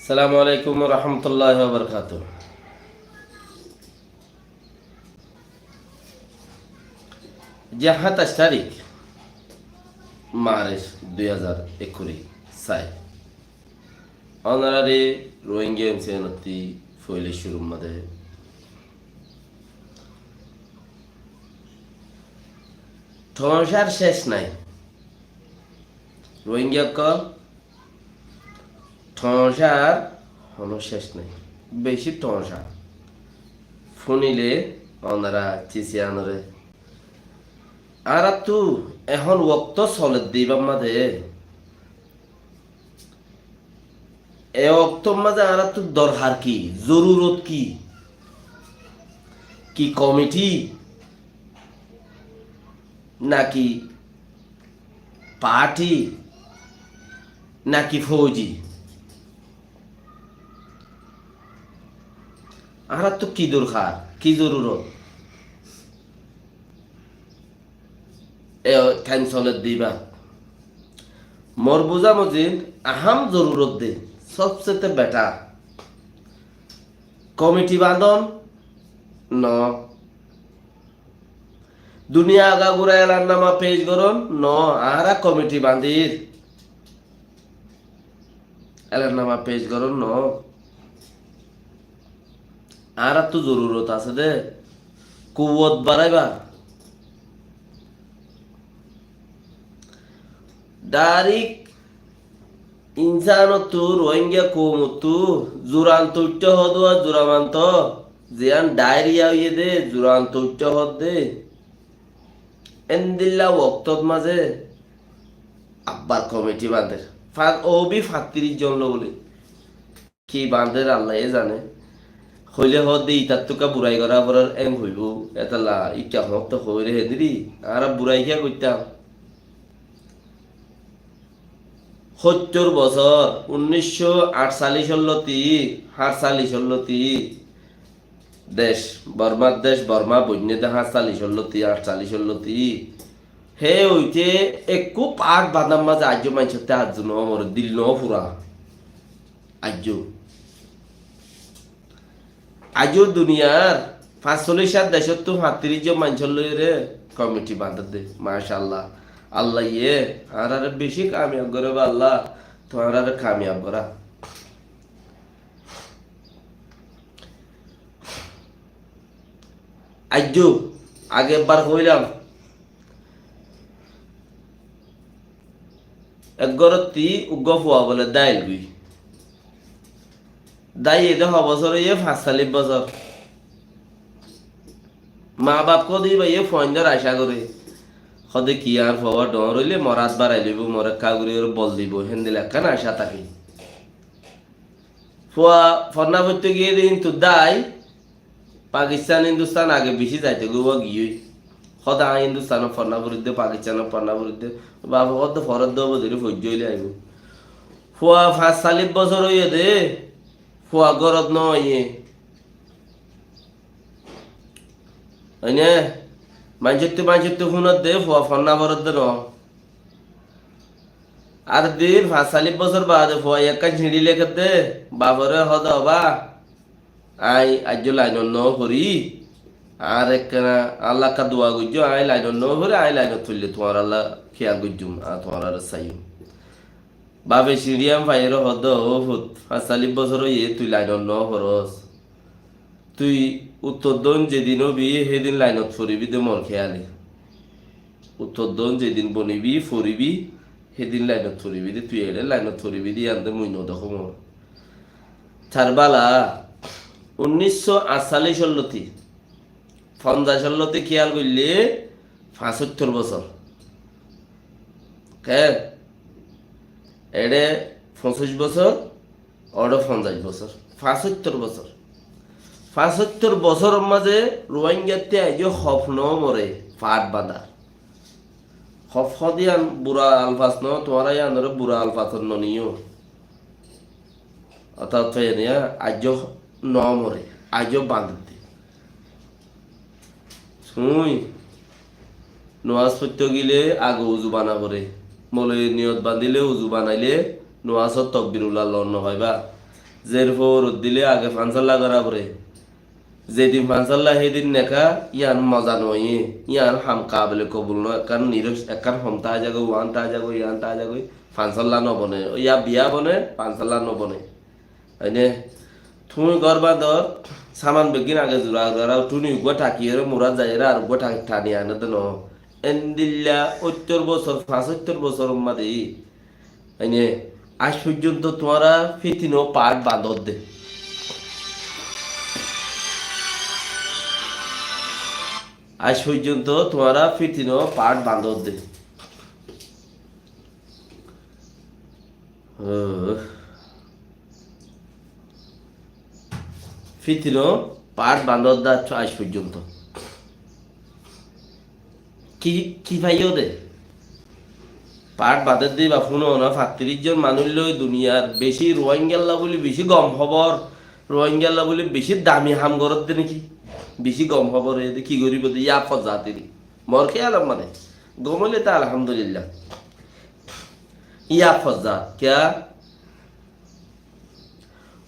আসসালামু আলাইকুম রহমতুল্লাহ বরকাত। যে 27 তারিখ মার্চ 2021 সাই অনারারি রোহিঙ্গা এমসিএনতি ফইলে শুরু মধ্যে ঠনসার শেষ নাই। রোহিঙ্গা কল ঠনসার হনো শেষ নাই, বেশি ঠনসা ফুনিলে অনারা চিসি আনরে আর তু এখন ওক্ত চলে দিবার মাঝে এ অক্তর মাঝে আর তো দরকার কি, জরুরত কি, কি কমিটি নাকি পার্টি নাকি ফৌজি, আর তো কি দরকার, কি জরুরত এ ক্যান্সলের দিবা মোর বোঝা মজিদ আহাম জরুরত দে সবচেয়ে বেটার কমিটি বাঁধন ন দুনিয়া আগাগুড়া এলার নামা পেজ করন ন আহারা কমিটি বাঁধির এলার নামা পেজ করন ন আর তো জরুরত আছে দে কুয়ত বাড়াইবা ডাইরেক্ট ইনসানতো রোহিঙ্গা কৌমতো জোরান্ত উচ্চ হদ জোরামান্ত জিয়ান ডায়রিয়া হইয়ে দে জোরান্ত উচ্চ হদ দে এন্দিল্লা ওক্তত মাঝে আব্বার কমিটি বাঁধে ও বি 35 জন বলে কি বাঁধের আল্লাহ জানে হইলে হদ দে ইতার তোকা বুড়াই করা পর এম হইব এতালা ইটা হক তো হইরে হেদিরি আর বুড়াই খেয়া করতাম ৭০ বছর 1948 দেশ বর্মার দেশ বর্মা বন্যে দেখা 48 হে ওইতে একটু পাট বাদাম মাঝে আজ মানছে আজ নমর দিল ন ফুরা আজও দুনিয়ার ৪৫ দেশত তো ৩৭ জন মানুষের রে কমিটি বাঁধা দে মাশাআল্লাহ আল্লাহ ইয়ে আর বেশি কামিয়াব করে বা আল্লাহ তোমার আর কামিয়াব করা আজ আগের বার হইলাম একগরতি উগ্র ফুয়া বলে দাইল গুই দাই এদের বছর ইয়ে ৪৫ বছর মা বাপ কদি বা ইয়ে ফোনদের আশা করে সদে কি আর হওয়া ডর হইলে মরাত বাড়াই লইব মরে কাগুরি বল দিব হেন্দিল একখান আশা থাকি ফুয়া ফন্না করতে গিয়ে দিন তো দাই পাকিস্তান হিন্দুস্তান আগে বেশি যাইতে গো গিয়ে সদা হিন্দুস্তানের ফন্না বিরুদ্ধে পাকিস্তানের ফন্না বিরুদ্ধে বাবা কত ফরত দেব ধরে সহ্য হইলে আইব ফুয়া ৪৫ বছর হইয়ে দে ফুয়া গরত নয় হইনে মানুষের ফোনত দে ফুয়া ফন্না ভরত দে ন আর দিন ৪৫ বছর বাদে ফুয়া একটা ছিঁড়ি লেখে দে বাবরে হদ বা আই আজ লাইন ন করি আর একখানা আল্লাহ কা দোয়া গুজ আই লাইন ন করে আই লাইন তুললে তোমার আল্লাহ খেয়াল গুজুম আর তোমার আর চাইম বাবে সিঁড়িয়াম ভাইয়ের হদ হুত ৪৫ বছর ইয়ে তুই লাইন ন খরচ তুই উত্তর দন যেদিন হবি সেদিন লাইনত ফরিবি দে মর খেয়ালে উত্তর দন যেদিন বনিবি ফরিবি সেদিন লাইনত ফরিবি দে তুই এলে লাইনত ফরিবি দি আনতে মুই নদখো মর ছাড়বালা 1948 50 খেয়াল করলে ৭৫ বছর কে এডে ২৫ বছর ওডে ৫০ বছর ৭৫ বছর ৭৫ বছরের মাঝে রোহিঙ্গাতে আজ স্বপ্ন মরে পাট বাঁধা স্বপ্ন দিয়ান বুড়া আলফাস ন তোমার আনরে বুড়া আলফাসর নিও অর্থাৎ আজ ন মরে আজ বাঁধতে শুই নোয়াজ পড়তে গেলে আগে উজু বানা করে মলে নিয়ত বাঁধিলে উজু বানাইলে নোয়াজত তকবিরুল্লাহ লন্ন হয় বা জের ফোর দিলে আগে ফানসাল্লা করা পরে যেদিন ফানসাল্লা সেদিন নেকা ইয়ান মজা নয় ইয়ান হাম কাবলে কবুল নয় কারণ নিরস একান হম তা যাগো ওয়ান তা যাগো ইয়ান তা যাগো ফানসাল্লা নবনে ইয়া বিয়া বনে ফানসাল্লা নবনে এনে তুমি গরবা দর সামান বেগিন আগে জোড়া জোড়া টুনি গো টাকি মুরা যায় আর গো টানি আনে তো ন এন্দিল্লা 70 বছর 75 বছর মাদে এনে আজ পর্যন্ত তোমরা ফিতিনো পাট বাঁধর দে আজ পর্যন্ত তোমরা ফিতিনো পাট বাঁধর দে ফিতিনো পাট বাঁধর দা আজ পর্যন্ত কি কি ভাইও দে পাট বাঁধের দিয়ে বা শুনো না 35 জন মানুষ লই দুনিয়ার বেশি রোহিঙ্গাল্লা বলি বেশি গম খবর রোহিঙ্গাল্লা বলি বেশি দামি হাম গরত দে নাকি বেশি গম খবর এ কি করিব দে ইয়া ফজাতির মর খেয়াল মানে গমলে তা আলহামদুলিল্লাহ ইয়া ফজা क्या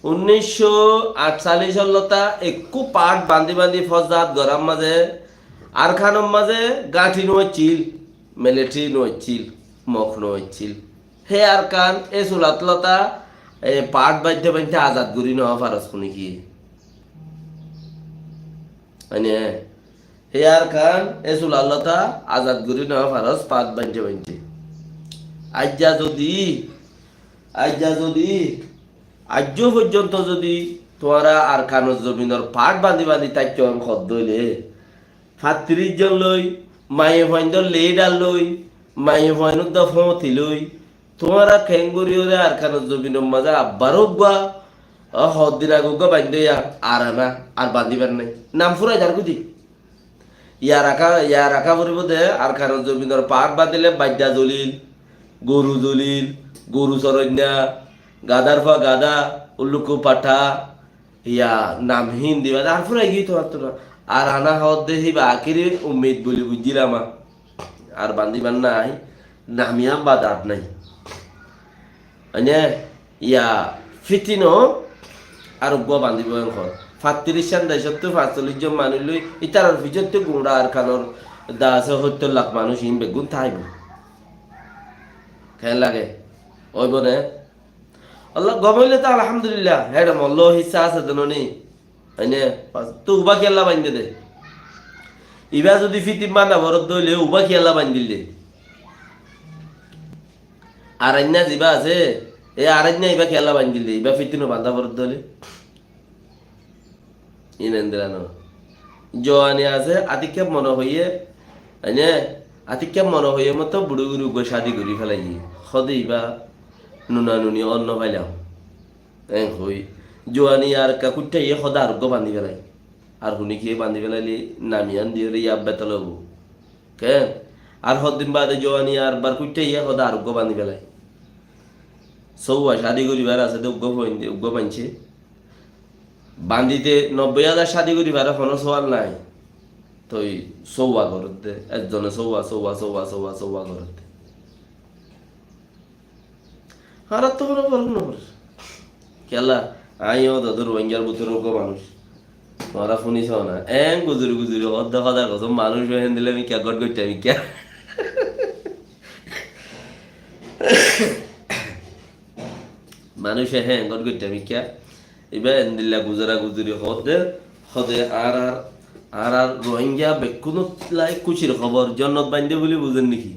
1948 সালতা একু পাট বাঁধি বাঁধি ফজাত গরম মাঝে আর খানম মাঝে গাঁঠি নইছিল মিলিটারি নইছিল মখ নইছিল হে আর কান এ সুলাতলতা এ পাট বাঁধতে বাঁধতে আজাদ গুরি ন ফারস কোনি কি মানে হে আর কান এ সুলাতলতা আজাদ গুরি ন ফারস পাট বাঁধতে বাঁধতে আজ্জা যদি আজ পর্যন্ত যদি তোরা আর খানোর জমিনের পাট বাঁধি বাঁধি তাই কেমন খদ্দ হইলে 35 জন লই মায়ে ভাইন্দর লেডার লই মায়ে ভাইনুর দা ফতি লই তোমরা খেঙ্গুরিওরে আর খানোর জমিনের মাঝে আব্বারও বা হদ্দিন আগুগা বাঁধিয়া আর আনা আর বাঁধিবার নাই নাম ফুরাই যার কুদি ইয়া রাখা পরিব দে আর খানোর জমিনের পাট বাঁধিলে বাদ্যা জলিল গরু চরণ্যা গাদার ফা গাদা উল্লুকু পাঠা ইয়া নামহীন দিবা আর ফুরাই গিয়ে তোমার আর আনা হওয়ার দেখি বা আখিরি উম্মিদ বলি বুঝছিলাম আর বান্দিবার নাই নামিয়া বাদাত নাই মানে ইয়া ফিতিনো আর গো বান্দিব এখন 35 সান দেশ 45 জন মানুষ লই ইতার ভিতর গুঁড়া আর খানোর 70 লাখ মানুষ ইন বেগুন থাইব খেয়াল লাগে ওই বনে আল্লাহ গমাইলে তো আলহামদুলিল্লাহ হ্যাঁ মল্ল হিসা আছে তো নি হয়নে তো উবা খেলা বান্ধে দে ইবা যদি ফিতিম বান্ধা ভরত দইলে উবা খেলা বান্ধিল দে আরান্যা যিবা আছে এই আরান্যা ইবা খেলা বান্ধিল দে ইবা ফিতিনো বান্ধা ভরত দইলে ইনেন্দ্রা ন জোয়ানি আছে আতিক্ষেপ মনে হইয়ে হয়নে আতিক্ষেপ মনে হইয়ে মতো বুড়ো গুরু গো শাদি করি ফেলাই সদে ইবা নুনা নুনি অন্ন পাইলাম হই জোয়ানি আর কাকুরটা ইয়ে সদা আরোগ্য বান্ধি পেলাই আর শুনি খেয়ে বান্ধি পেলাইলি নামিয়ান দিয়ে রে ইয়াব বেতল হবো কেন আর সদিন বাদে জোয়ানি আর বার কুইটা ইয়ে সদা আরোগ্য বান্ধি পেলাই সৌয়া শাদি করিবার আছে তো উগ্র পাইছে বান্ধিতে 90,000 শাদি করিবার এখনো সওয়াল নাই তো সৌয়া ঘরত দে একজনে সৌয়া ঘরত দে আর তো কোনো বলব না কেলা আইও দাদু রোহিঙ্গার বুতর মানুষ তোমরা শুনিছ না গুজুরি অর্ধা কথা কত মানুষ হেন দিলে আমি ক্যা গট করতে আমি ক্যা মানুষে হ্যাঁ গট করতে আমি ক্যা এবার হেন দিল্লা গুজুরি হদে আর রোহিঙ্গা বেকুনো লাই কুচির খবর জন্নত বান্ধে বলে বুঝেন নাকি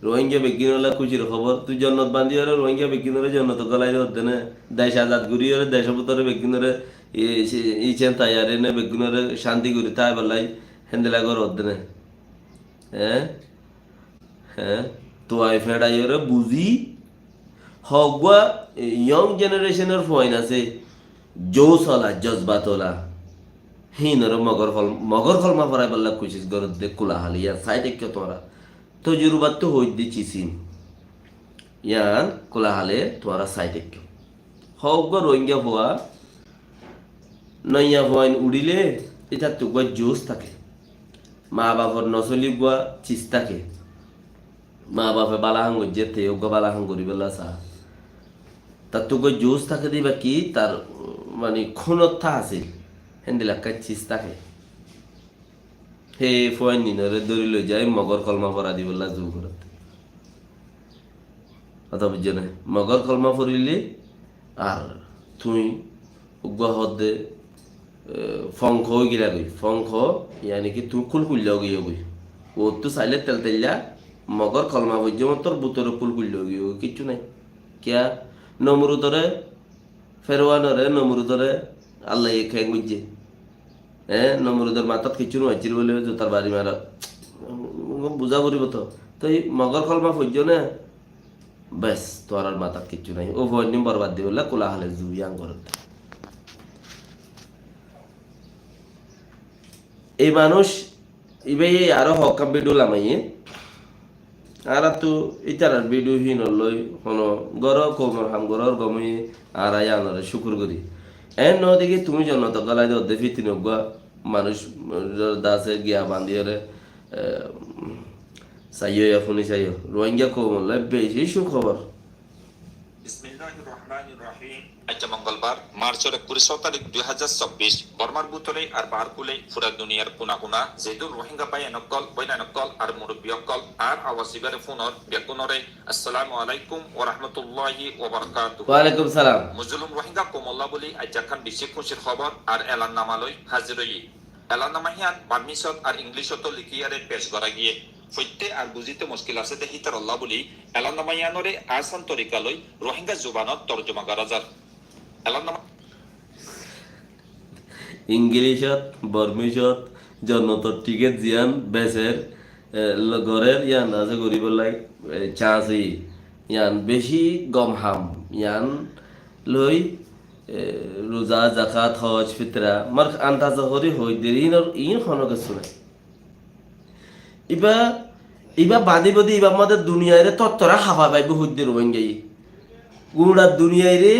রোহিঙ্গা বেগিন হলে খুশির খবর তুই জন্নত বান্ধি হলে রোহিঙ্গা বেগিন হলে জন্নত গলাই হতে না দেশ আজাদ ঘুরি হলে দেশ ভিতরে বেগিন হলে ইচেন তাইয়ারে না বেগিন হলে শান্তি করি তাই বেলাই হেন্দেলা করে হতে না তো আই ফেড়াই হলে বুঝি হগুয়া ইয়ং জেনারেশনের ফয়েন আছে জোশ হলা জজবাত হলা হিনর মগর ফলমা ফরাই বললা কুচিস গরত দে কুলা হালিয়া সাইড কেউ তোরা তো জুরুবাত তো হই দিচ্ছি সিন ইয়ান কোলাহালে তোরা সাইডে কেউ হক রোহিঙ্গা হওয়া নইয়া হওয়াইন উড়িলে এটা তো জোশ থাকে মা বাপর নচলি গোয়া চিজ থাকে মা বাপে বালাহাং যেতে বালাহাং করি বেলা চা তার তোকে জোস থাকে দিবা কি তার মানে খুনতা আছিল হেন্দিলাক্কা চিজ থাকে হে ফয়েন নিনরে দৌড়ি লৈ যায় মগর কলমা পড়া দি বললা জু করত কথা বুঝছো না মগর কলমা পড়িলি আর তুই উগ্র ফংখ গিলা গই ফংখ ইয়ানি কি তুই কুল কুল্লাও গিয়ে গই ও তো চাইলে তেল তেলিয়া মগর কলমা বুঝছো তোর বুতরে কুল কুল্লাও গিয়ে কিচ্ছু নাই কিয়া নমরুদরে ফেরওয়ানরে নমরুদরে আল্লাহ খেয়ে বুঝছে নমরুদের মাথাত কিছু নহছিল বলে জোতার বাড়ি মারা বুঝা করিব তো তো এই মগর কলমা ফুজ না বেশ তোর আর মাথাত কিচ্ছু নাই ও ভয় বরবাদ দিয়ে বললে কোলা হলে জুবিয়াং করতে এই মানুষ ইবে আরো হকাম ভিডিও লামাইয়ে আর তো ইতার ভিডিও হিন লই হন গর কোমর হাম গরর গমি আর আয়ানরে শুকুর করি এন নদিকে তুমি জনত গলায় দে ফিতিন গা মানুষ দাসে গিয়া বান্দিয়রে সাইয়ো এফুনি সাইয়ো রোহিঙ্গা কোমল বেশি সুখবর আজ মঙ্গলবার মার্চের 21 তারিখ 2024 বর্মার বুতলে আর বারকুলে পুরা দুনিয়ার কোনা কোনা যেহেতু রোহিঙ্গা পাই এনকল বৈনানকল আর মুরব্বিয়কল আর আওয়াসিবারে ফোনর বেকুনরে আসসালামু আলাইকুম ওয়া রাহমাতুল্লাহি ওয়া বারাকাতুহু ওয়া আলাইকুম সালাম মুজলুম রোহিঙ্গা কোমল্লা বলি আজ খান বেশি খুশির খবর আর এলান নামালই হাজির হই এলান নামাহিয়ান বার্মিসত আর ইংলিশত লিখিয়ারে পেশ করা গিয়ে ফইতে আর বুঝিতে মুশকিল আছে দে হিতার আল্লাহ বলি এলান নামাহিয়ানরে আসান তরিকালই রোহিঙ্গা জুবানত তরজমা করা যার ইংলিশত বর্মিশত জন্নত টিকেট জিয়ান বেসের ঘরের ইয়ান আছে গরিব লাই চাষি ইয়ান বেশি গম হাম ইয়ান লই রোজা জাকাত হজ ফিতরা মার আন্দাজ হরি হই দেরি ইন খনকে শুনে ইবা ইবা বাদি বাদি ইবা আমাদের দুনিয়ারে তত্তরা হাবা বাইব হুদ্দি রোহিঙ্গাই গুড়া দুনিয়ারে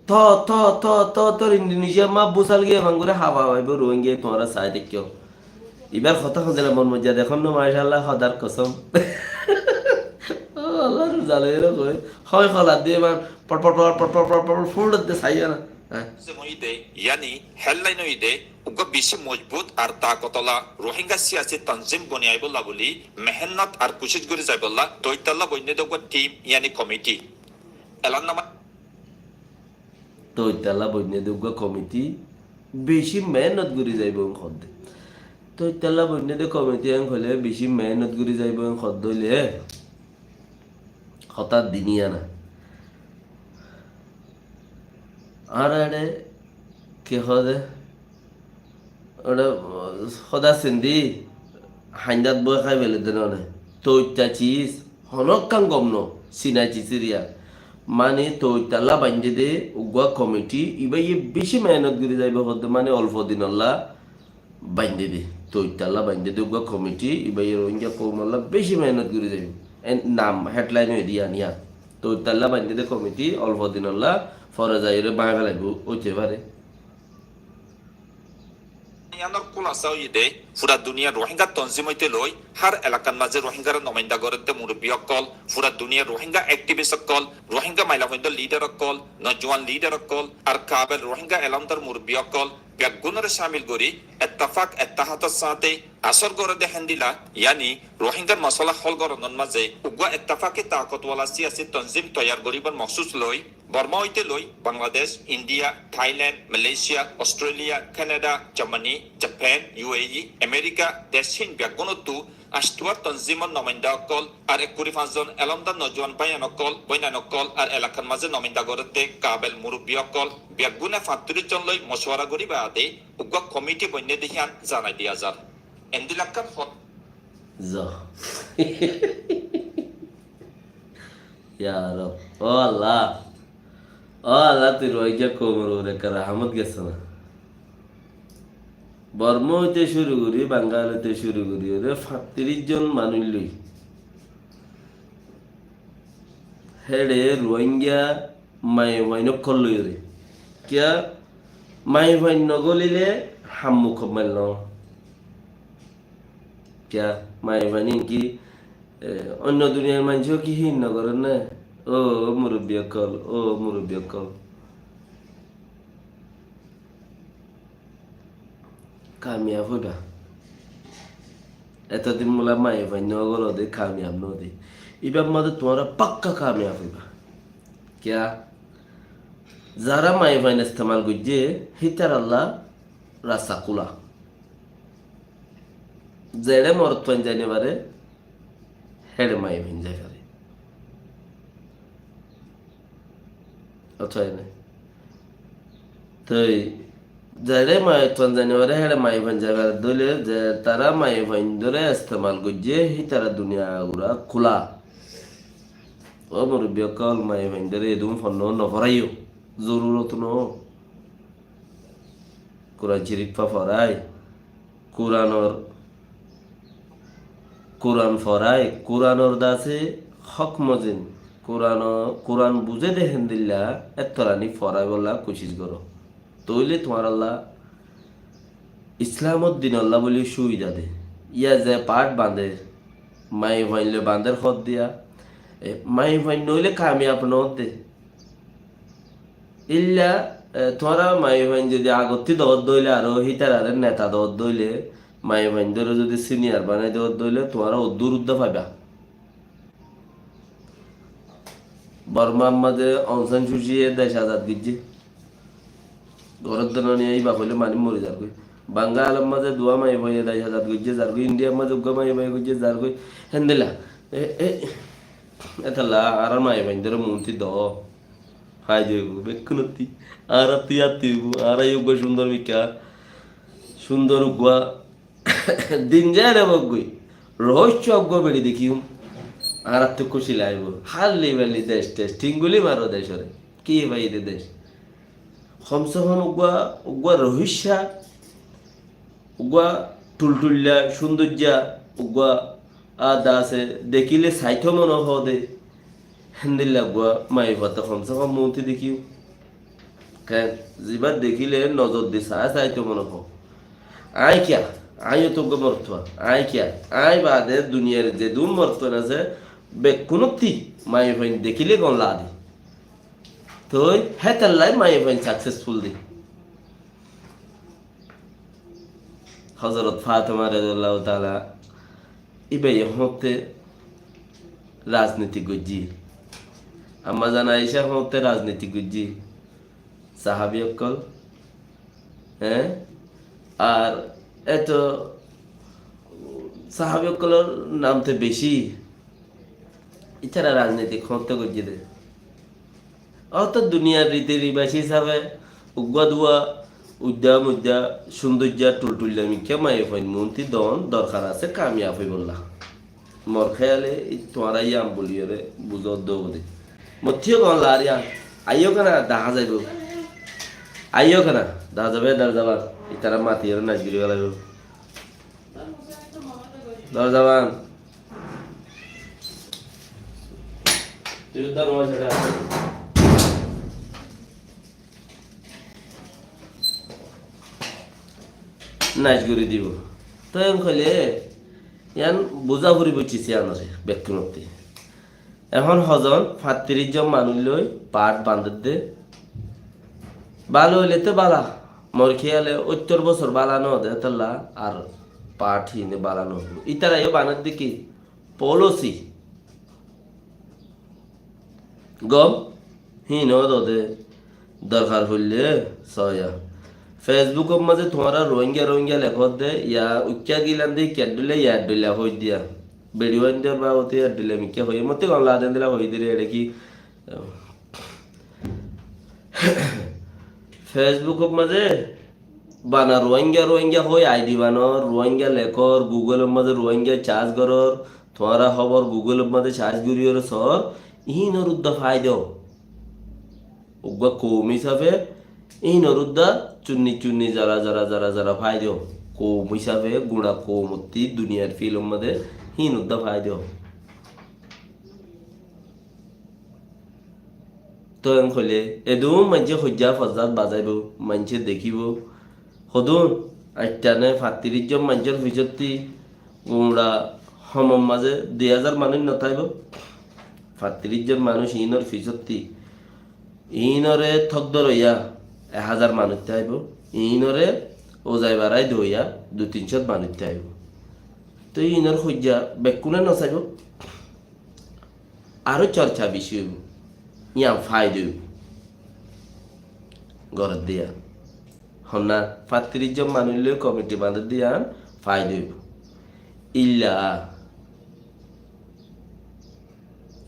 থ থ থ থ তোর ইন্দোনেশিয়া মা বুসাল গিয়ে ভাঙ্গুরে হাওয়া হইব রোহিঙ্গা তোমরা চাই দেখিও এবার কথা শুনছিলাম মন মজা দেখুন না মাশাআল্লাহ খদার কসম আল্লাহর জালের কই হয় খলা দিয়ে মান পট পট পট পট পট পট ফুল দে চাইয়া না মইদে ইয়ানি হেডলাইন হইদে উগ্র বেশি মজবুত আর তাকতলা রোহিঙ্গা সিয়াসি তনজিম বনিয়াই বললা বলি মেহনত আর কুশিশ করে যাই বললা দৈতাল্লা বন্যে দগ টিম ইয়ানি কমিটি এলান নামা তো ইতালা বন্যে দগ কমিটি বেশি মেহনত করে যাইব খদ্দে তো ইতালা বন্যে দগ কমিটি আং হলে বেশি মেহনত করে যাইব খদ্দ হইলে হঠাৎ দিনিয়া না আর আরে কে হদে ওটা সদা সিন্ধি হাইন্দাত বই খাই বেলে দেন তৈতা চিজ হনক কাং গমন সিনা চিচিরিয়া মানে তৈতাল্লা বাঞ্জে দে উগুয়া কমিটি ইবাই বেশি মেহনত করে যাইব হতে মানে অল্প দিন আল্লাহ বাঞ্জে দে তৈতাল্লা বাঞ্জে দে উগুয়া কমিটি ইবাই রোহিঙ্গা কৌমাল্লা বেশি মেহনত করে যাইব নাম হেডলাইন হয়ে দিয়া নিয়া তৈতাল্লা বাঞ্জে দে কমিটি অল্প দিন আল্লাহ ফরে যাইরে বাঁ ফেলাইব ওইতে পারে ইয়ানোর কুলাসাও ইদে পুরা দুনিয়া রোহিঙ্গা তনজিম হইতে লই হার এলাকার মাঝে রোহিঙ্গার নমাইন্দা গরতে মুরব্বী অকল পুরা দুনিয়া রোহিঙ্গা অ্যাক্টিভিস্ট অকল রোহিঙ্গা মাইলা হইন্দ লিডার অকল নজওয়ান লিডার অকল আর কাবেল রোহিঙ্গা এলামদার মুরব্বী অকল ব্যাগুনরে শামিল করি ইত্তেফাক ইত্তেহাদের সাথে আসর গরদে হেন্দিলা ইয়ানি রোহিঙ্গার মসলা হল গরনন মাঝে উগা ইত্তেফাকে তাকতওয়ালা সিয়াসি তনজিম তৈয়ার করিবার মখসুস লই বর্মা হইতে লই Bangladesh India Thailand Malaysia Australia Canada Germany Japan UAE America দেশহীন ব্যাগুনতু আষ্টুয়ার তনজিমর নমাইন্দা অকল আর 25 জন এলমদার নজওয়ান পাইয়ান অকল বৈনান অকল আর এলাকার মাঝে নমাইন্দা গরতে কাবেল মুরব্বী অকল ব্যাগুনে 35 জন লই মশওয়ারা করি বাদে উগা কমিটি বন্যে দেখিয়ান জানাই দিয়া যার এন্দিলাক্কার ফত ইয়া রব ও আল্লাহ তুই রোহিঙ্গা কোমর ওরে রাহমত গেছে না বর্ম হইতে শুরু করি বাঙ্গাল হইতে শুরু করি ওরে 35 জন মানুষ লই হেডে রোহিঙ্গা মাই ওয়াইনকল লই রে কিয়া মাই ওয়াইন নগলিলে হাম্মুখ মাইল কিয়া মাই ওয়াইনি কি অন্য দুনিয়ার মানুষও কি হিন নগরেন না ও মুরব্বী অকল, ও মুরব্বী অকল, কামিয়াব হইবা। এতদিন মোলা মাই ভাই নগর দে কামিয়াব নদে, এবার মধ্যে তোমারা পাক্কা কামিয়াব হইবা। क्या যারা মাই ভাই ইস্তেমাল করছে হিতার আল্লাহ রাস্তা কুলা, জেড়ে মরত পাইন জানি পারে হেড়ে মাই ভাইন যাই পারে। অথয় না তই জেড়ে মাই তন জানি পারে হেড়ে মাই ভাইন যাই পারে দলে যে তারা মাই ভাইন ধরে ইস্তেমাল করছে হিতারা দুনিয়া গুলা খোলা। ও মুরব্বী অকল মাই ভাইন ধরে এদুম ফন্ন নভরাইও জরুরত ন। কোরআন শরীফা ফরাই, কোরআনর কোরআন ফরাই, কোরআনর দাসে হক মজিন, কোরআন বুঝে দেখেন দিল্লা এতরানি ফরাই বললা কোশিশ করো। তৈলে তোমার আল্লাহ ইসলামত দিন আল্লাহ বলি সুবিধা দে। ইয়া যে পাট বাঁধে মাই ভাইলে বাঁধের খত দিয়া মাই ভাই নইলে কামিয়াব নত দে। ইল্লা তোরা মাই ভাইন যদি আগতি দত দইলে আর হিতার আর নেতা দত দইলে মাই ভাইন ধরে যদি সিনিয়র বানাই দত দইলে তোরা দূর উদ্ধ পাইবা। বর্মার মাঝে অংশান সুশিয়ে দেশ আজাদ গিয়েছে ঘরের দল নিয়ে এই বাপলে মানি মরে যার কই। বাঙ্গালের মাঝে দোয়া মাই ভাই দেশ আজাদ গিয়েছে যার কই, ইন্ডিয়ার মাঝে উগ্র মাই ভাই গিয়েছে যার কই হেন্দিলা এতলা আর মাই ভাইন ধরে মন্ত্রী দ হাই যাইব বেকুনতি আর তুই আর তুই আর উগ্র সুন্দর বিকা সুন্দর উগুয়া দিন যায় রে বগুই রহস্য অজ্ঞ বেড়ি দেখি আর তো খুশি লাগব হারলি বেলি দেশ টেস ঠিঙ্গুলি মারো দেশরে কি ভাই রে দেশ কমসে কম উগুয়া উগুয়া রহস্যা উগুয়া টুলটুল্লা সৌন্দর্যা উগুয়া আদা আছে দেখিলে সাইথ মনে হদে হেন্দিল্লা গুয়া মাই ভাতা কমসে কম মৌতি দেখিও কেন যেবার দেখিলে নজর দি চাইতো মনে হোক আয় কিয়া আইও তো মরতোয়া আয় কিয়া আয় বাদে দুনিয়ার যে দুম মরতন আছে বেকুনতি মাই ভাইন দেখিলে গলা দি তো হেতাল্লাই মাই ভাইন সাকসেসফুল দি। হযরত ফাতেমা রাদিয়াল্লাহু তাআলা ইবে হতে রাজনীতি গজি, আম্মা জানা আয়েশা হতে রাজনীতি গজি সাহাবী অকল হ্যাঁ। আর এত সাহাবী অকলের নাম তো বেশি এছাড়া রাজনীতি হতে গজি দে অত দুনিয়ার রীতি রিবাস হিসাবে উগ্গা দুয়া উদ্যা মুদ্যা সৌন্দর্য টুলটুল্লা মিখে মাই ফাইন মন্ত্রী দন দরকার আছে কামিয়াব হই বললা মর খেয়ালে তোমারা ইয়াম বলিও রে বুঝো দৌড়ে মথিও গলা আর আইও কেনা দেখা যাইব আইও কেনা দেখা যাবে দর যাবার ইতারা মাতি আর নাচ গিরি গেল দর যাবান তুই দর মজা নাচ করে দিব তো এম খেলে ইয়ান বোঝা ফুরি বুঝিছি আনরে ব্যক্তিমত্তি এখন হজন ৩৫ জন মানুষ লই পাট বান্ধব দে ভালো হইলে তো বালা মর খেয়ালে ৭০ বছর বালানো দে তাল্লা আর পাট হিনে বালানো ইতারা এ বানার দেখি পলসি গম হিন দে দরকার হইলে সয়া ফেসবুকের মাঝে তোমারা রোহিঙ্গা রোহিঙ্গা লেখত দে ইয়া উচ্চা গিলান দিয়ে ক্যাট দিলে ইয়ার দিলা হই দিয়া বেড়িও দিয়া বা ওতে ইয়ার দিলে মিকে হই মতে গলা দেন দিলা হই দিলে এটা কি ফেসবুকের মাঝে বানা রোহিঙ্গা রোহিঙ্গা হই আইডি বানর রোহিঙ্গা লেখর গুগলের মাঝে রোহিঙ্গা চার্জ করর তোমারা খবর গুগলের মাঝে চার্জ করিওর সর ইহিনর উদ্দা ফায়দ উগ্গা কৌম হিসাবে ইহিনর উদ্দা চুন্নি চুন্নি যারা যারা যারা যারা ফায়দ কৌম হিসাবে গুণা কৌমতি দুনিয়ার ফিল্ম মধ্যে হিন উদ্দা ফায়দ তো এম খলে এদুম মানছে সজ্জা ফজাত বাজাইব মানছে দেখিব সদুন আইটানে ৩৫ জন মানুষের ভিতরতি গুণা সমম মাঝে ২০০০ মানুষ নথাইব 35 জন মানুষ ইনর ফিসত্তি ইনরে থকদ রইয়া 1000 মানুষ আইব ইনরে ওজাই বাড়াই দইয়া 200-300 মানুষ আইব তো ইনর হইয়া বেকুনে নচাইব আরো চর্চা বেশি হইব ইয়া ফায়দ হইব ঘরের দিয়া হন্না 35 জন মানুষ কমিটি বাঁধে দিয়া ফায়দ হইব ইল্লা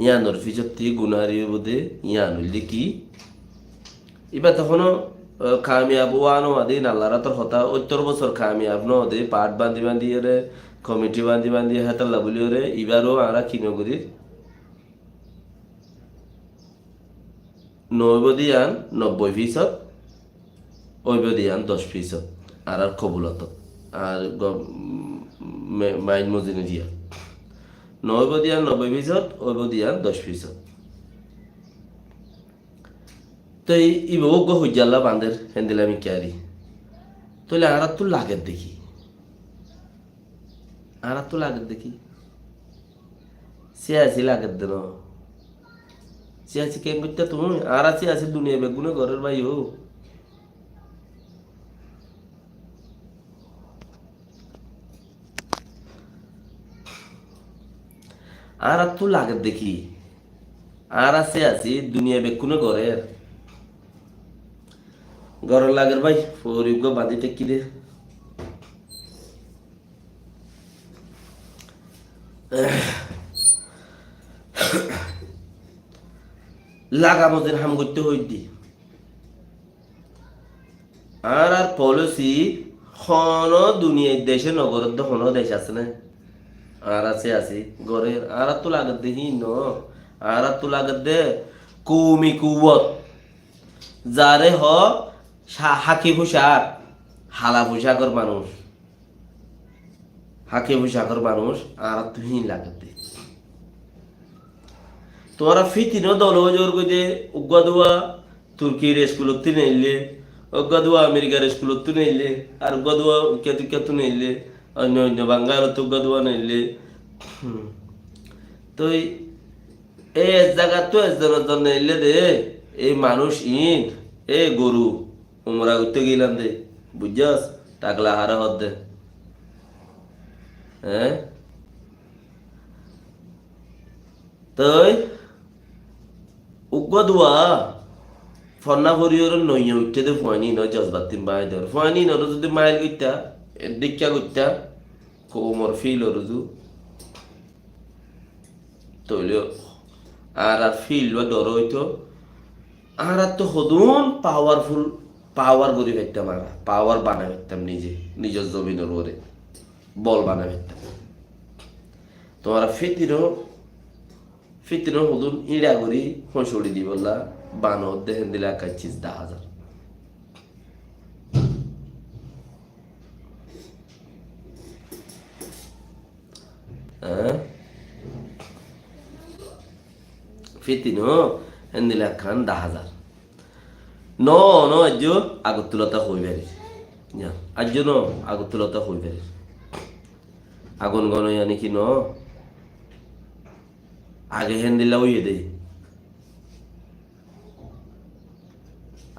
ইয়ানোর ফিজত্তি গুনারি বোধে ইয়ানুল দেখি এবার তখনও কামিয়াব ওয়ানো আদিন আল্লাহরা তোর হতা 70 বছর কামিয়াব ন দে পাট বান্ধি বান্ধি রে কমিটি বান্ধি বান্ধি হাতাল্লা বলি রে এবারও আমরা কিনগুড়ি 90% ওইবদিয়ান 10% আর কবুলত আর মাইন মজিনে দিয়া 90% ওইবদিয়ান 10%। তো ইব গো হইজাল্লা বান্ধের হেন্দিলামি ক্যারি তাহলে আর তো লাগের দেখি সিয়াসি লাগের দেন সিয়াসি কেন করতে তুমি আর সিয়াসি দুনিয়া বেগুনে ঘরের ভাই হো আর তো লাগের দেখি আর সিয়াসি দুনিয়া বেগুনে ঘরের ঘরের লাগের ভাই ফরিগ বাঁধিতে কি রে লাগামতের হাম করতে হইতি আর পলিসি হন দুনিয়ার দেশে নগরের তো হন দেশ আছে না আর আছে ঘরের আর তো লাগত দেখি ন আর তো লাগত দে কৌমি কুবত যারে হ হাকি পোশাক হালা পোশাকর মানুষ হাকি পোশাকর মানুষ আর তুই লাগত দে তোরা ফিতিনো দল জোর করে উগাদুয়া তুর্কির স্কুলত নেইলে উগাদুয়া আমেরিকার স্কুলত নেইলে আর উগাদুয়া কেতু নেইলে অন্য অন্য বাঙ্গালত উগাদুয়া নেইলে তো এই জায়গা তো একজনের নেইলে দে এই মানুষ ইন এ গরু উমরা করতে গেলাম দে বুঝছস টাকলা হারা হদ দে হ্যাঁ তই উগাদুয়া ফন্না ভরিওর নইয়া উঠতে দে ফয়নি ন জজবাতিন বাই দর ফয়নি নর যদি মাইল গইতা দীক্ষা গইতা কোমর ফিল রুজু তইলে আর ফিল বা ডর হইতো আর তো হদুন পাওয়ারফুল পাওয়ার করি ফেলতাম আর পাওয়ার বানাই ফেলতাম নিজের জমিনের ওরে বল বানাই ফেলতাম তোমার ফিতিরও হদুন ইড়া করি হঁসড়ি দি বললা বানর দেখেন দিলে একাইছিস 10,000 হ্যাঁ ফিতিনো হেন্দিলা খান 10,000 ন আজ আগতুলতা হই বেড়ে আজ ন আগতুলতা হই বেড়ে আগুন গনয়া নাকি ন আগে হেন্দিলা ওই দে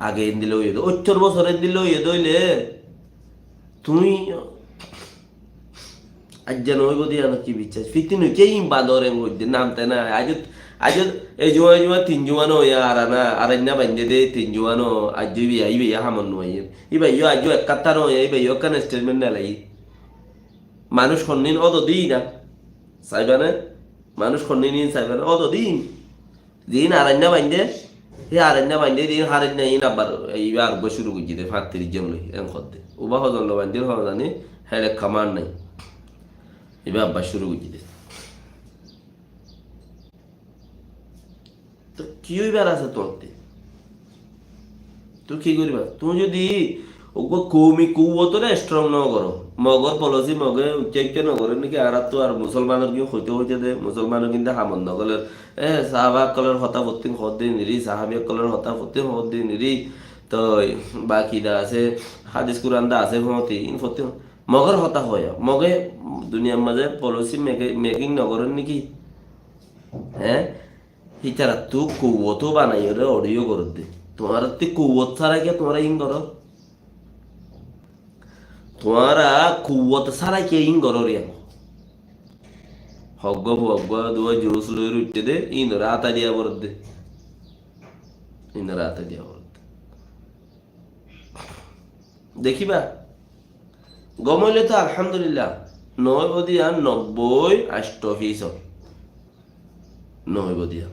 আগে দিলে ওই 70 বছরের দিলে ওই দইলে তুমি আজ যেন ওই বদি আনো কি বিশ্বাস ফিতিনো কেই বাদরের মধ্যে নামতে না আজ এই জুয়া 3 জুয়ানো আর না আরান্না বান্ধে দে 3 জুয়ানো আজ ইবে হামন নয় ইবে আজ এক কাতারো ইবে কান স্টেটমেন্ট না লাই মানুষ খন্নিন অত দিই না সাইবানে মানুষ খন্নিন সাইবানে অত দিন আরান্না বান্ধে আরান্না বান্ধে দিন হারান্না ইন আবার এইবার শুরু করছি দে 35 জন লই এম করতে ওবা হজন বান্ধে হজানি হেলে কামান নাই এবার আবার শুরু করছি দে তো কি হইবার আছে তোরতে তুই কি করিবা তুমি যদি ওগো কৌমি কুবতরে স্ট্রং ন করো মগর পলিসি মগে উচ্চাইতে নগরে নাকি আর তো আর মুসলমানের কি হইতে দে মুসলমানের কিন্তু হামন নগলের সাহাবা কলের হতা ভর্তি হদ্দি নিরি সাহাবিয়া কলের হতা ভর্তি হদ্দি নিরি তো বাকিদা আছে হাদিস কুরআনদা আছে হতি ইন ভর্তি মগর হতা হয় মগে দুনিয়ার মাঝে পলিসি মেকিং নগরের নাকি হ্যাঁ হিতারা তু কুয়তো বানাই রে অডিও করে দে তোমার তে কুয়ত ছাড়া কে তোমরা ইন করো তোমারা কুয়ত ছাড়া কে ইন করো রে হগ্গ হগ্গ দুয়া জুস লই উঠতে দে ইন রাতা দিয়া বরদ দে ইন রাতা দিয়া বরদ দেখিবা গমইলে তো আলহামদুলিল্লাহ 9/90 9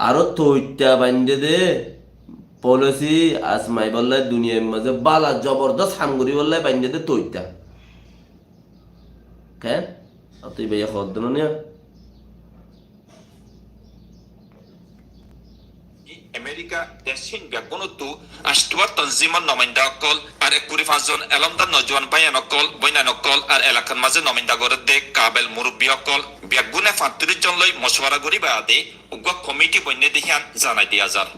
আরো তৈটা বান্ধে দে পলিসি আসমাই বললাই দুনিয়ার মাঝে বালা জবরদস্ত হামগুড়ি বললাই বান্ধে দে তৈটা কেন তুই ভাইয়া খদ্দ নিয়া আমেরিকা দেশহীন ব্যাগুণতো আষ্টুয়ার তনজিমর নমাইন্দা অকল আর 1-5 এলমদার নজওয়ান পাইয়ান অকল বইনান অকল আর এলাকার মাঝে নমাইন্দা গড়ে দে কাবেল মুরব্বী অকল ব্যাগুনে 35 জন লই মশওয়ারা করি বাদে উগ্র কমিটি বন্যে দেখিয়ান জানাই দিয়া যার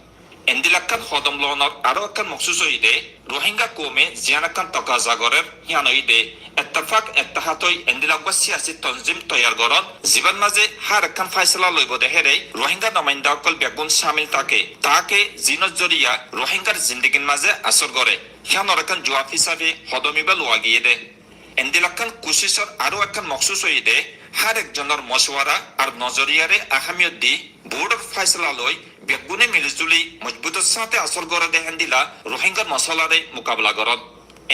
এন্দিলাক্কান হদম লওয়ানোর আরো একখান মখসুস হইদে রোহিঙ্গা কৌমে জিয়ানাক্কান তকা জাগরের হিয়ান হইদে এত্তাফাক এত্তাহাতই এন্দিলাক্কা সিয়াসি তনজিম তৈয়ার গরত জীবন মাঝে হার একখান ফাইসলা লইব দেহেরে রোহিঙ্গা নমাইন্দা অকল বেগুন শামিল তাকে জিনত জরিয়া রোহিঙ্গার জিন্দিগির মাঝে আসর করে হিয়ানোর একখান জোয়াব হিসাবে হদমিবা লোয়া গিয়ে দে এন্দিলাক্কান কুশিসর আরো একখান মখসুস হইদে হার একজনের মশওয়ারা আর নজরিয়ারে আহমিয়ত দি বোর্ডের ফাইসলা লই বেগুনে মিলিজুলি মজবুতের সাথে আসর করে দেহেন দিলা রোহিঙ্গার মশলারে মোকাবলা করত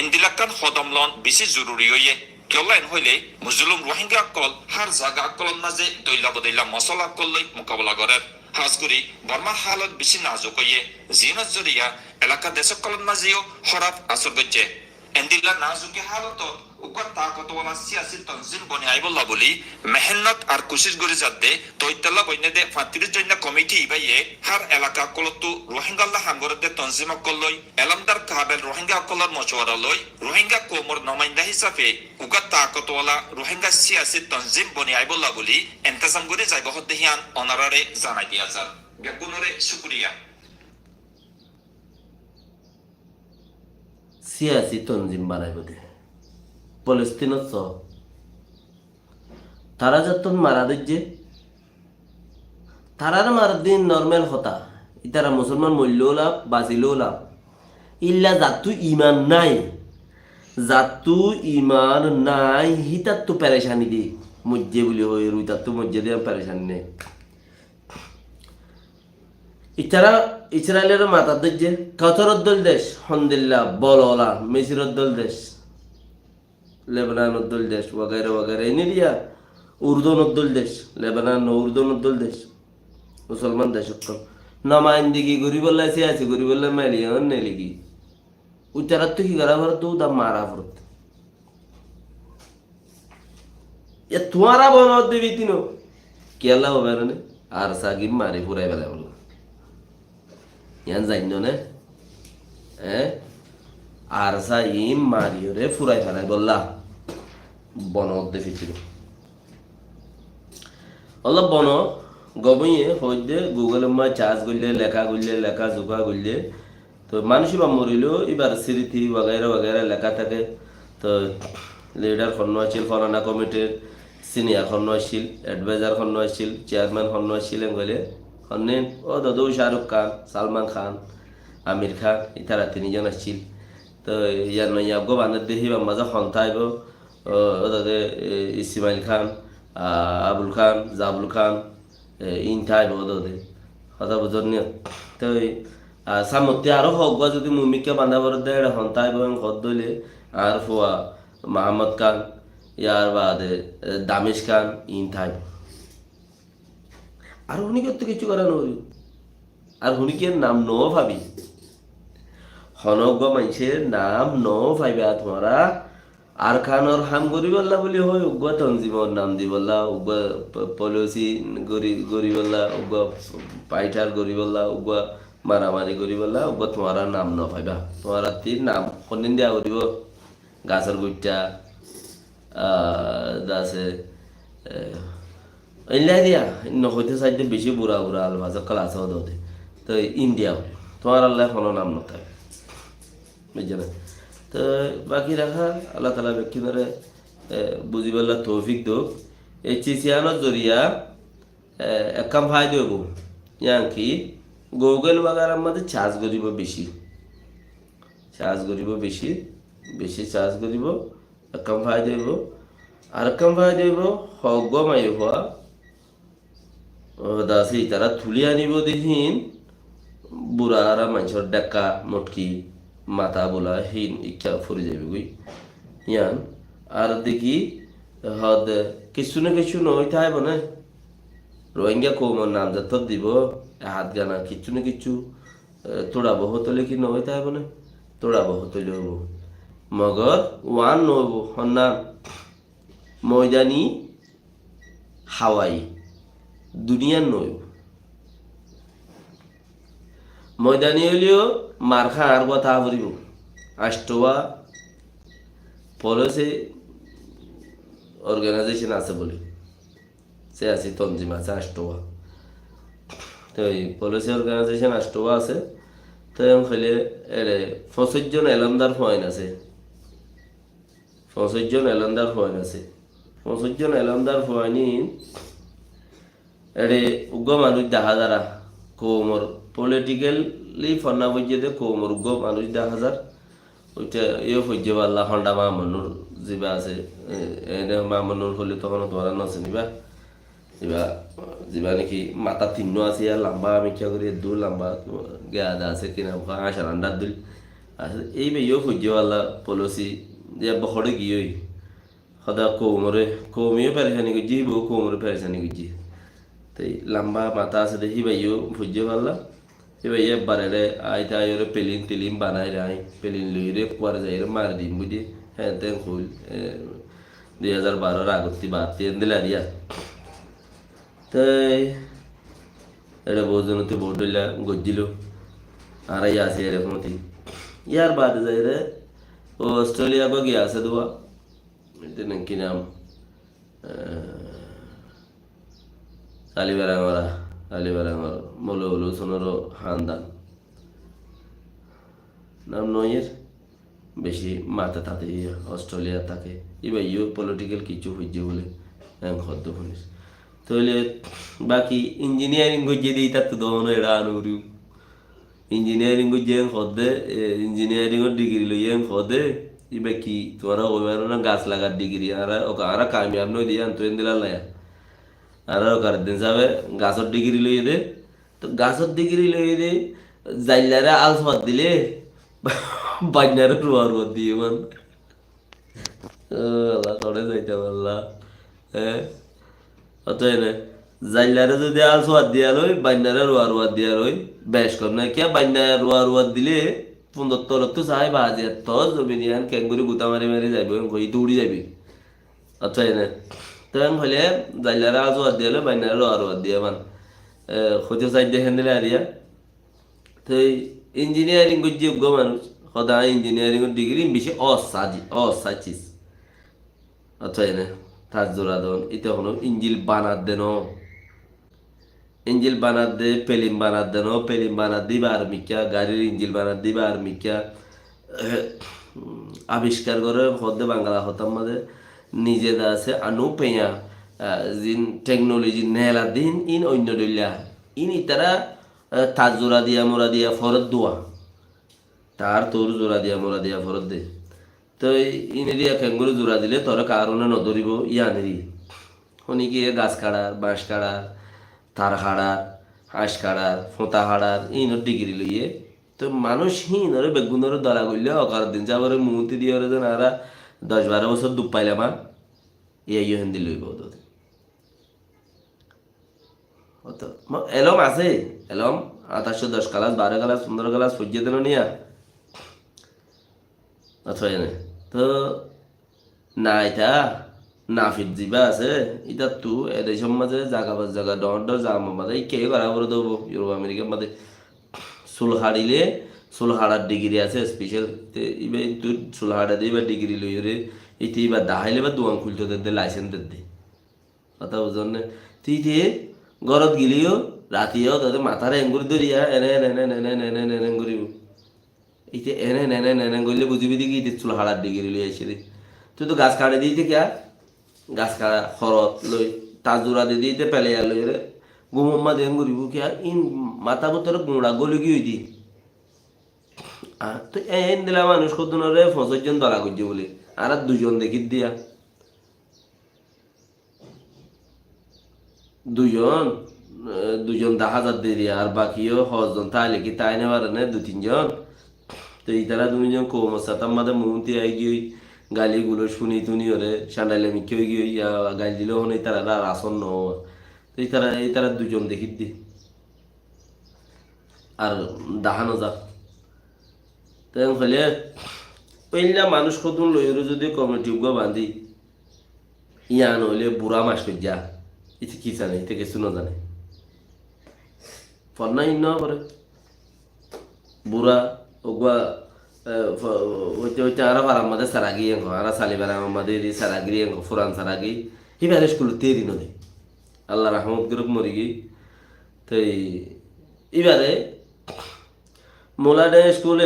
এন্দিলাক্কান হদমলন বেশি জরুরি হইয়ে কেলাইন হইলে মুজলুম রোহিঙ্গা অকল হার জাগা অকলন মাঝে দৈলা বদৈলা মশলা অকল লই মোকাবলা করে হাজ করি বর্মার হালত বেশি নাজুক হইয়ে জিনত জরিয়া এলাকা দেশকলন মাঝেও হরাপ আসর করছে এন্দিলা নাজুকি হালত উকর তাকতওয়ালা সিয়াসি তনজিম বনি আইবল্লা বলি মেহনত আর কোশিশ গরি যাতে তৈতাল্লা বইনে দে 35 জন কমিটি ইবাইয়ে হার এলাকা কলতু রোহিঙ্গাল্লা হাঙ্গরতে তনজিম কললই এলামদার কাবেল রোহিঙ্গা কলর মশওয়ারা লই রোহিঙ্গা কোমর নমাইন্দা হিসাবে উকর তাকতওয়ালা রোহিঙ্গা সিয়াসি তনজিম বনি আইবল্লা বলি ইন্তজাম গরি যাইব হদ্দেহিয়ান অনারারে জানাই দিয়া যার বেগুনরে শুকরিয়া সিয়াসি তনজিম বানাইব দে পলেস্তিনত তারা যতন মারা দিচ্ছে তারার মারা দিন নর্মাল হতা ইতারা মুসলমান মূল্যও লাভ বাঁচিলেও লাভ ইল্লা যাতু ইমান নাই হিতার তো পেরেশানি দি মজ্জে বলি হয়ে রুই তার তো মজ্জে দিয়ে পেরেশানি নেই ইতারা ইসরায়েলের মাথার দিচ্ছে কতরত দল দেশ হন্দিল্লা বলওয়ালা মেসিরত দল দেশ লেবানন উদ্দল দেশ वगैरह वगैरह ইনিরিয়া উর্দুন উদ্দল দেশ লেবানন উর্দুন উদ্দল দেশ মুসলমান দেশ সকল নমাইন্দিগি গরিবল্লা সিয়াসি গরিবল্লা মালিয়ন নেলিগি উচ্চারাত তো কি করা ভরত দা মারা ভরত এ তোমারা বনদ দেবি তিনো কেলা হবে না আর সাগি মারি পুরাই বেলা বল ইয়ান জাইনো না আর সাইম মারিওরে ফুরাই ফেলাই বললা বনদ দে ফিছিল অল্লাহ বন গবইয়ে হইদে গুগল মা চার্জ গইলে লেখা জুকা গইলে তো মানুষই বা মরিল এবার স্মৃতি वगैरह লেখা থাকে তো লিডার খন্ন আছিল ফলানা কমিটির সিনিয়র খন্ন আছিল অ্যাডভাইজার খন্ন আছিল চেয়ারম্যান খন্ন ছিলেন গলে খন্নেন ও দাদু শাহরুখ খান সালমান খান আমির খান ইতারা তিনজন আসছিল তো ইয়ার নইয়া গো বানের দেহি বা মাজা খন্তাইব ওদাকে ইসমাইল খান আবুল খান জাবুল খান ইনথাইব ওদে কথা বুঝর নিয়ে তো সামতে আরো হোক বা যদি মুমিকে বান্ধাবার দেয় খন্তাইব খদ দইলে আর ফুয়া মাহমদ খান ইয়ার বাদে দামিশ খান ইনথাইব আর হুনিকে তো কিছু করানো আর হুনিকে নাম ন ভাবি হনগ মানুষের নাম ন ভাইবা তোমরা আর খানোর হাম গরি বললা বলি হয় উগ্র তঞ্জিমর নাম দি বললা উগ্র পলিসি গরি বললা উগ্র পাইঠার গরি বললা উগ্র মারামারি গরি বললা উগ্র তোমার নাম ন ভাইবা তোমার তিন নাম কোনদিন দিয়া করিব গাছের গুইটা দাসে ইল্লাই দিয়া নকইতে চাইতে বেশি বুড়া আলভাজ ক্লাস হতে তো ইন্ডিয়া বলে তোমার আল্লাহ কোনো নাম নথাকে বুঝছে না তো বাকি রাখা আল্লাহ তালা ব্যক্তিরে বুঝিবেলা তৌফিক দোক এই চিচিয়ানোর জরিয়া এক কাম ফাই দেব ইয়ান কি গুগল বাগার মধ্যে চার্জ করিব বেশি বেশি চার্জ করিব এক কাম ফাই দেব আর কাম ফাই দেব হগ মাই হওয়া দাসি তারা তুলি আনিব দেখিন বুড়ারা মানুষের ডাকা মটকি মাথা বোলা হিন ইচ্ছা ফুরি যাবে গুই ইয়ান আর দেখি হদ কিছু না কিছু নই থাই বনে রোহিঙ্গা কৌমর নাম যত দিব হাত গানা কিছু না কিছু তোড়া বহুতলে কি নই থাই বনে তোড়া বহুতলে হব মগর ওয়ান নব হন্নাম ময়দানি হাওয়াই দুনিয়ার নই ময়দানি হইলেও মারখা আর কথা বলিব আষ্টবা পলিসি অর্গানাইজেশন আছে বলে সে আছে তঞ্জিম আছে আষ্টবা তো এই পলিসি অর্গানাইজেশন আষ্টবা আছে তো এখন খাইলে এরে 65 জন এলামদার ফয়েন আছে 65 জন এলামদার ফয়েন আছে 65 জন এলামদার ফয়েনি এরে উগ্র মানুষ দেখা যারা কোমর পলিটিক্যালি ফন্না বইয়ে কোমর উগ্র মানুষ দেখা যার ওইটা ইয়ে হইছে পাল্লা হন্ডা মামনুর যিবা আছে এনে মামনুর হলে তখন তোমার নছে নিবা যিবা নাকি মাথা তিন্ন আছে আর লম্বা মিঠা করে দূর লম্বা গেদা আছে কিনা আশার আন্ডার দুল আসলে এই ইয়ে হইছে পাল্লা পলিসি যে বহরে গিয়ে সদা কৌমিও পেরেছানি করছি বউ কোমরে পেরেছানি করছি তাই লম্বা মাথা আছে দেখি ভাইও ভুজে পারলাম এবার বারে আইতা আইরে পেলিন টেলিন বানাই রাই পেলিন লই রে কুয়ার যাই রে মার দিন বুঝি হ্যাঁ তেন হইল 2012 আগস্ট বাদ তেন দিলা দিয়া তাই এটা বহুজনতে ভোট দিলা গজ্জিল আর আছে এরকম ইয়ার বাদে যাই রে ও অস্ট্রেলিয়া গো গিয়া আছে দোয়া এটা নাকি নাম আলিবারাঙ্গরা মৌলবুল সোনরো হান্দান নাম নয়ের বেশি মাথা থাকে অস্ট্রেলিয়া থাকে এবার ইউ পলিটিক্যাল কিছু হইছে বলে হদ্দ শুনিস তাহলে বাকি ইঞ্জিনিয়ারিং গিয়ে দিই তার তো দমন এরা আনুরিউ ইঞ্জিনিয়ারিং গিয়ে হদে ইঞ্জিনিয়ারিংয়ের ডিগ্রি লইয়ে হদে এবার কি তোরা ওইবার না গাছ লাগার ডিগ্রি আর কামিয়াব নই দিয়ে আনতো দিলা লায়া আর কার দিন যাবে গাছের ডিগ্রি লইয়ে দে তো গাছের ডিগ্রি লইয়ে দে জাইলারে আলস বাদ দিলে বান্যারে রুয়ার বাদ দিয়ে মান আল্লাহ করে যাইতে পারলা হ্যাঁ অতএব না জাইলারে যদি আলস বাদ দিয়া লই বান্যারে রুয়ার দিয়া লই বেশ কর না কে বান্যা রুয়ার দিলে 15 তলত তো চাই বাজে তো জমিনিয়ান ক্যাঙ্গুরি গুতা মারি মারি যাইব কই দৌড়ি যাবি অতএব না তখন হলে জাইলারা আজ বাদ দিয়ে বাইনারা আর বাদ দিয়ে মান হতে সাইড দেখেন দিলে আরিয়া তো ইঞ্জিনিয়ারিং যোগ্য মানুষ সদায় ইঞ্জিনিয়ারিং ডিগ্রি বেশি অসাচিস অথবা এনে তার জোড়া দন এটা হলো ইঞ্জিল বানাত দেন ইঞ্জিল বানাত দে পেলিম বানাত দেন পেলিম বানাত দিবা আর মিকা গাড়ির ইঞ্জিল বানাত দিবা আর মিকা আবিষ্কার করে হদে বাংলা হতাম মাঝে নিজে আছে আনু পেয়া জিন টেকনোলজি নেলা দিন ইন অন্য দলিয়া ইন ইতারা তার জোড়া দিয়া মোরা দিয়া ফরত দোয়া তার তোর জোড়া দিয়া মোরা দিয়া ফরত দে তো ইনি দিয়া কেঙ্গুরু জোড়া দিলে তোর কারণে নধরিব ইয়ানেরি শুনি কি গাছ কাড়ার বাঁশ কাড়ার তার হাড়ার হাঁস কাড়ার ফোঁতা হাড়ার ইনর ডিগ্রি লইয়ে তো মানুষ হিনরে বেগুনরে দলা করলে অকার দিন যাবরে মুহূর্তে দিয়ে যেন আরা 10-12 বছর ডুব পাইলাম ইয়ে হিন্দি লইব এলম আছে এলম 2810 ক্লাস 12 ক্লাস 15 ক্লাস সহ্য দিল নিয়া অথবা তো না এটা নাফিদ জিবা আছে এটা তো এদেশের মাঝে জায়গা ডর জাম মাঝে কে করা করে দেবো ইউরোপ আমেরিকার মাঝে সুলহাড়িলে সুলহাড়ার ডিগ্রি আছে স্পেশাল ইবে তুই সুলহাড়া দিয়ে বা ডিগ্রি লই রে এটি বা দাহাইলে বা দোয়ান খুলতে দে লাইসেন্স দে কথা বুঝন না তুই দিয়ে ঘরত গেলিও রাতিও তাদের মাথার এঙ্গুরি ধরিয়া এনে এনে করিব এইতে এনে করলে বুঝিবি দেখি ইতে সুলহাড়ার ডিগ্রি লই আসে রে তুই তো গাছ কাটে দিতে কে গাছ কাটা খরচ লই তার জোড়া দিয়ে দিতে পেলে লই রে গুমম্মা দেন করিব কি ইন মাথা বতর গুঁড়া গলি গিয়ে দি তো এন দিলা মানুষ কতনরে ৫০ জন ধরা করছে বলে আর ২ জন দেখি দিয়া ২ জন ২ জন ১০,০০০ দিয়ে আর বাকিও ৬ জন তাইলে কি তাই নেবার না ২-৩ জন তো এই তারা ২ জন কৌমসা তার মাঝে মুহূর্তে আই গিয়ে গালিগুলো শুনি তুনি ওরে সান্ডাইলে মিকে গিয়ে গালি দিলেও হনে তারা আর আসন ন তো এই তারা ২ জন দেখি দি আর দাহানো যাক তাই হলে পইলা মানুষ কতন লইর যদি কমিটি বান্ধি ইয়ান হইলে বুড়া মাস করে যা ইতি কি জানে ইতে কিছু না জানে ফন্না ইন্ন করে বুড়া ওগুয়া হইতে হইতে আরা ভাড়ার মধ্যে সারাগি আরা সালি বেড়া আমাদের সারাগিরি ফুরান সারাগি হিবারে স্কুল তেরি নদী আল্লাহ রহমত গ্রুপ মরি গি তো এবারে মোলাডে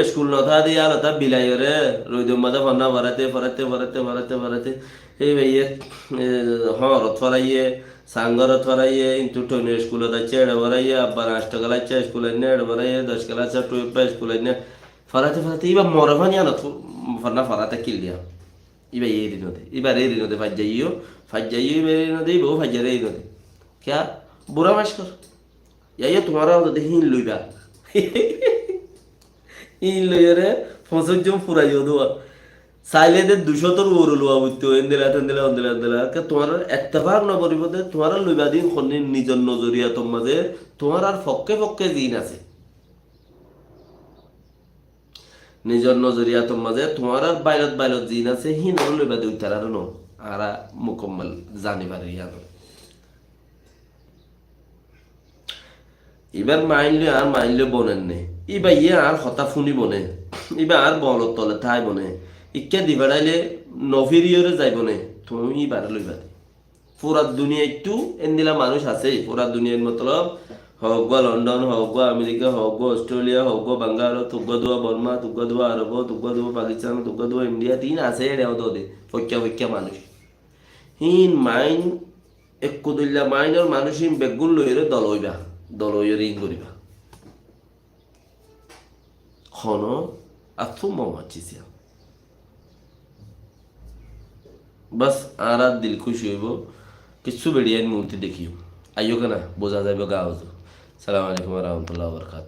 স্কুল নথা দিয়ে আলাদা বিলাইরে রইদম মাদা ফন্না ভরাতে এই ভাইয়ে হরত ফরাইয়ে সাঙ্গরত ফরাইয়ে ইন্টু টনে স্কুলত আছে এড়ে ভরাইয়ে আব্বার ৮ টাকা লাগছে স্কুলে নে এড়ে ভরাইয়ে ১০ টাকা লাগছে টুইপা স্কুলে নে ফরাতে এবার মরে ফানি আনো ফন্না ফরাতে কিল দিয়া এবার এই দিনতে ফাজ যাইও এবার এই নদী বউ ফাজারে এই নদী क्या बुरा मत कर या तुम्हारा तो हिन लुइबा হিন লইরে ৫০ জন ফুরাইও দোয়া সাইলেদে ২০০ তোর ওর লোয়া বুঝতো এন্দেলা কে তোমার এত্তেফাক ন পরিবতে তোমার লইবা দিন খনি নিজের নজরিয়া তোর মাঝে তোমার আর ফক্কে দিন আছে নিজের নজরিয়া তোর মাঝে তোমার আর বাইলত দিন আছে হিন লইবা দিই তার ন আরা মুকম্মল জানিবার ইয়া এবার মাইনলে বনেন নে ইবা ইয়ে আর হতা ফুনি বনে ইবা আর বলত তলে ঠাই বনে ইকে দিবাড়াইলে নফিরিয়রে যাইব নে তুমি বারে লইবা পুরা দুনিয়া একটু এন্দিলা মানুষ আছে পুরা দুনিয়ার মতলব হোক বা লন্ডন হোক বা আমেরিকা হোক বা অস্ট্রেলিয়া হোক বা বাঙ্গাল তুগ্গা দোয়া বর্মা তুগ্গা দোয়া আরব তুগ্গা দোয়া পাকিস্তান তুগ্গা দোয়া ইন্ডিয়া ৩ আছে এরাও দে ফক্কা মানুষ হিন মাইন একু দিল্লা মাইনের মানুষ হিন বেগুন লইরে দল হইয়া রিং করিবা খন আথুম মাছিস বাস আর দিল খুশি হইব কিছু বেড়িয়ান মুহূর্তে দেখিও আইও কেনা বোঝা যাইব গাও সালাম আলাইকুম রহমতুল্লাহ বরকাত